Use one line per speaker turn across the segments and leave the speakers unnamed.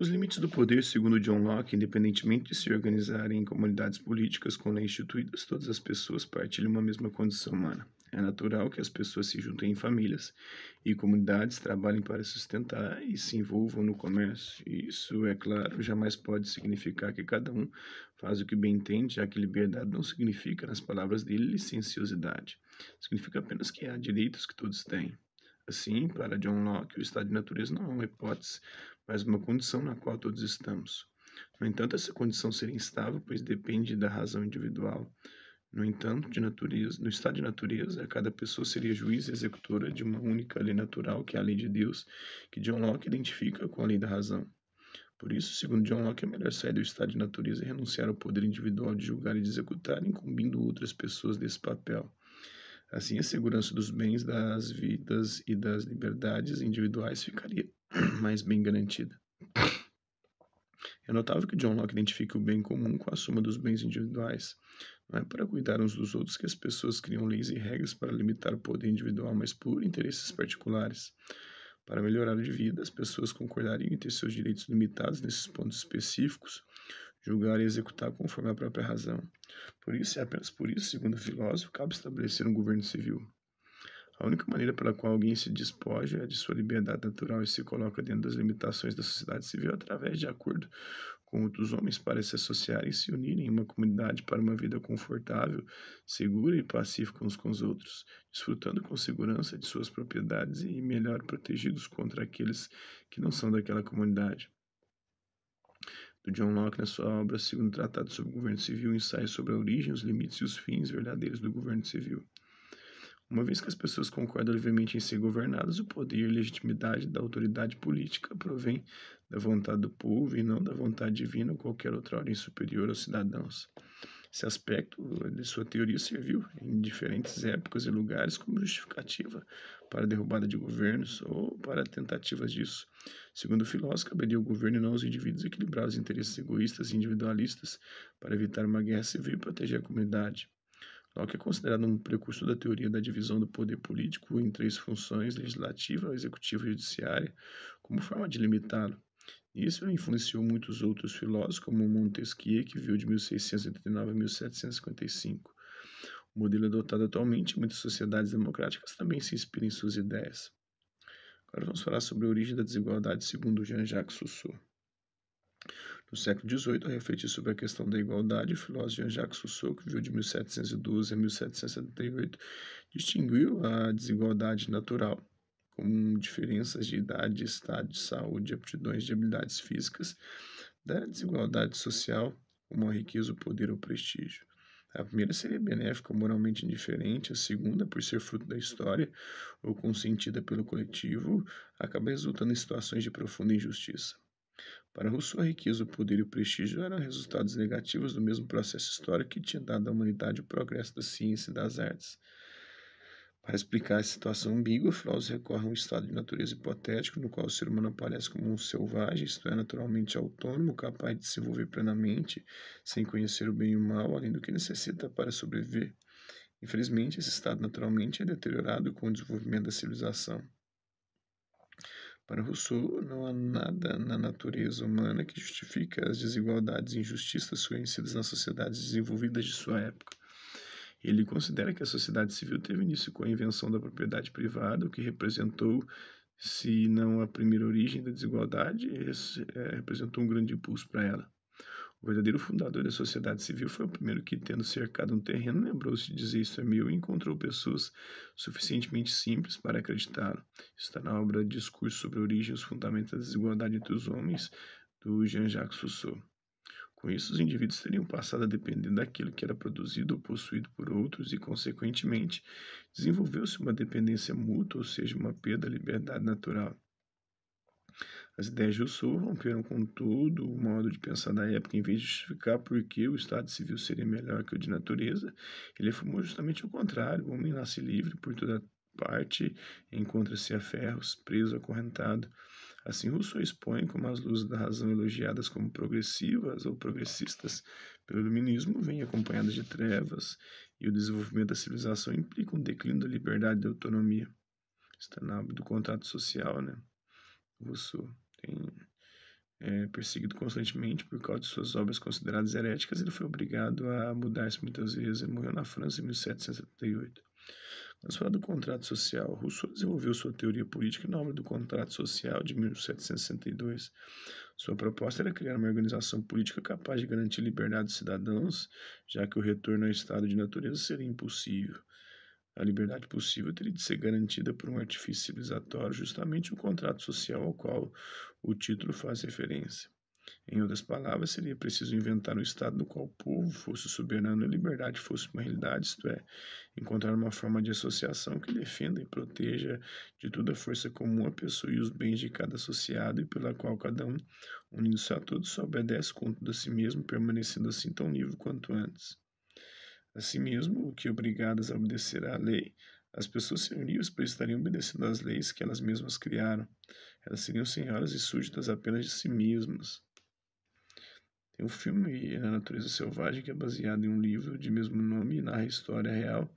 Os limites do poder, segundo John Locke, independentemente de se organizarem em comunidades políticas com leis instituídas, todas as pessoas partilham uma mesma condição humana. É natural que as pessoas se juntem em famílias e comunidades, trabalhem para sustentar e se envolvam no comércio. Isso, é claro, jamais pode significar que cada um faz o que bem entende, já que liberdade não significa, nas palavras dele, licenciosidade. Significa apenas que há direitos que todos têm. Assim, para John Locke, o estado de natureza não é uma hipótese, mas uma condição na qual todos estamos. No entanto, essa condição seria instável, pois depende da razão individual. No entanto, no estado de natureza, cada pessoa seria juiz e executora de uma única lei natural, que é a lei de Deus, que John Locke identifica com a lei da razão. Por isso, segundo John Locke, é melhor sair do estado de natureza e renunciar ao poder individual de julgar e de executar, incumbindo outras pessoas desse papel. Assim, a segurança dos bens, das vidas e das liberdades individuais ficaria mais bem garantida. É notável que John Locke identifica o bem comum com a soma dos bens individuais. Não é para cuidar uns dos outros que as pessoas criam leis e regras para limitar o poder individual, mas por interesses particulares. Para melhorar a vida, as pessoas concordariam em ter seus direitos limitados nesses pontos específicos, julgar e executar conforme a própria razão. Por isso, é apenas por isso, segundo o filósofo, cabe estabelecer um governo civil. A única maneira pela qual alguém se despoja de sua liberdade natural e se coloca dentro das limitações da sociedade civil é através de acordo com outros homens para se associarem e se unirem em uma comunidade para uma vida confortável, segura e pacífica uns com os outros, desfrutando com segurança de suas propriedades e melhor protegidos contra aqueles que não são daquela comunidade. Do John Locke, na sua obra Segundo Tratado sobre o Governo Civil, ensaio sobre a origem, os limites e os fins verdadeiros do governo civil. Uma vez que as pessoas concordam livremente em ser governadas, o poder e a legitimidade da autoridade política provém da vontade do povo e não da vontade divina ou qualquer outra ordem superior aos cidadãos. Esse aspecto de sua teoria serviu em diferentes épocas e lugares como justificativa para a derrubada de governos ou para tentativas disso. Segundo o filósofo, caberia ao governo e não aos indivíduos equilibrar os interesses egoístas e individualistas para evitar uma guerra civil e proteger a comunidade. Locke é considerado um precursor da teoria da divisão do poder político em três funções: legislativa, executiva e judiciária, como forma de limitá-lo. Isso influenciou muitos outros filósofos, como Montesquieu, que viveu de 1689 a 1755. O modelo adotado atualmente em muitas sociedades democráticas também se inspira em suas ideias. Agora vamos falar sobre a origem da desigualdade segundo Jean-Jacques Rousseau. No século XVIII, a refletir sobre a questão da igualdade, o filósofo Jean-Jacques Rousseau, que viveu de 1712 a 1778, distinguiu a desigualdade natural, como diferenças de idade, estado de saúde, aptidões e habilidades físicas, da desigualdade social, como a riqueza, o poder ou o prestígio. A primeira seria benéfica ou moralmente indiferente, a segunda, por ser fruto da história ou consentida pelo coletivo, acaba resultando em situações de profunda injustiça. Para Rousseau, a riqueza, o poder e o prestígio eram resultados negativos do mesmo processo histórico que tinha dado à humanidade o progresso da ciência e das artes. Para explicar essa situação ambígua, o filósofo recorre a um estado de natureza hipotético, no qual o ser humano aparece como um selvagem, isto é, naturalmente autônomo, capaz de se envolver plenamente, sem conhecer o bem e o mal, além do que necessita para sobreviver. Infelizmente, esse estado naturalmente é deteriorado com o desenvolvimento da civilização. Para Rousseau, não há nada na natureza humana que justifique as desigualdades e injustiças conhecidas nas sociedades desenvolvidas de sua época. Ele considera que a sociedade civil teve início com a invenção da propriedade privada, o que representou, se não a primeira origem da desigualdade, representou um grande impulso para ela. O verdadeiro fundador da sociedade civil foi o primeiro que, tendo cercado um terreno, lembrou-se de dizer isso é meu e encontrou pessoas suficientemente simples para acreditá-lo. Está na obra Discurso sobre a Origem e os Fundamentos da Desigualdade entre os Homens, do Jean-Jacques Rousseau. Com isso, os indivíduos teriam passado a depender daquilo que era produzido ou possuído por outros e, consequentemente, desenvolveu-se uma dependência mútua, ou seja, uma perda da liberdade natural. As ideias de Rousseau romperam com todo o modo de pensar da época. Em vez de justificar por que o estado civil seria melhor que o de natureza, ele afirmou justamente o contrário: o homem nasce livre por toda parte, encontra-se a ferros, preso, acorrentado. Assim, Rousseau expõe como as luzes da razão elogiadas como progressivas ou progressistas pelo iluminismo vêm acompanhadas de trevas, e o desenvolvimento da civilização implica um declínio da liberdade e da autonomia. Está na obra do contrato social, né? Rousseau tem perseguido constantemente por causa de suas obras consideradas heréticas, ele foi obrigado a mudar-se muitas vezes. Ele morreu na França em 1778. Quando se fala do contrato social, Rousseau desenvolveu sua teoria política na obra do Contrato Social de 1762. Sua proposta era criar uma organização política capaz de garantir liberdade dos cidadãos, já que o retorno ao estado de natureza seria impossível. A liberdade possível teria de ser garantida por um artifício civilizatório, justamente o contrato social ao qual o título faz referência. Em outras palavras, seria preciso inventar um estado no qual o povo fosse soberano e a liberdade fosse uma realidade, isto é, encontrar uma forma de associação que defenda e proteja de toda a força comum a pessoa e os bens de cada associado e pela qual cada um, unindo-se a todos, só obedece contra a si mesmo, permanecendo assim tão livre quanto antes. Assim mesmo, o que obrigadas a obedecer à lei, as pessoas seriam livres pois estariam obedecendo às leis que elas mesmas criaram. Elas seriam senhoras e súditas apenas de si mesmas. Tem um filme A Natureza Selvagem, que é baseado em um livro de mesmo nome e narra a história real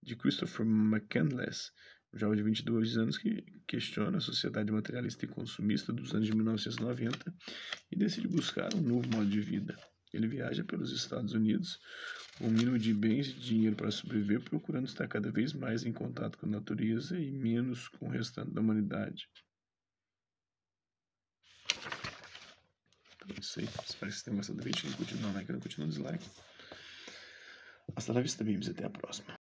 de Christopher McCandless, um jovem de 22 anos que questiona a sociedade materialista e consumista dos anos de 1990 e decide buscar um novo modo de vida. Ele viaja pelos Estados Unidos com o mínimo de bens e dinheiro para sobreviver, procurando estar cada vez mais em contato com a natureza e menos com o restante da humanidade. Então é isso aí. Espero que vocês tenham gostado do vídeo. Quem curtiu, não like, não curtiu, não dislike. Hasta la vista, babies. Até a próxima.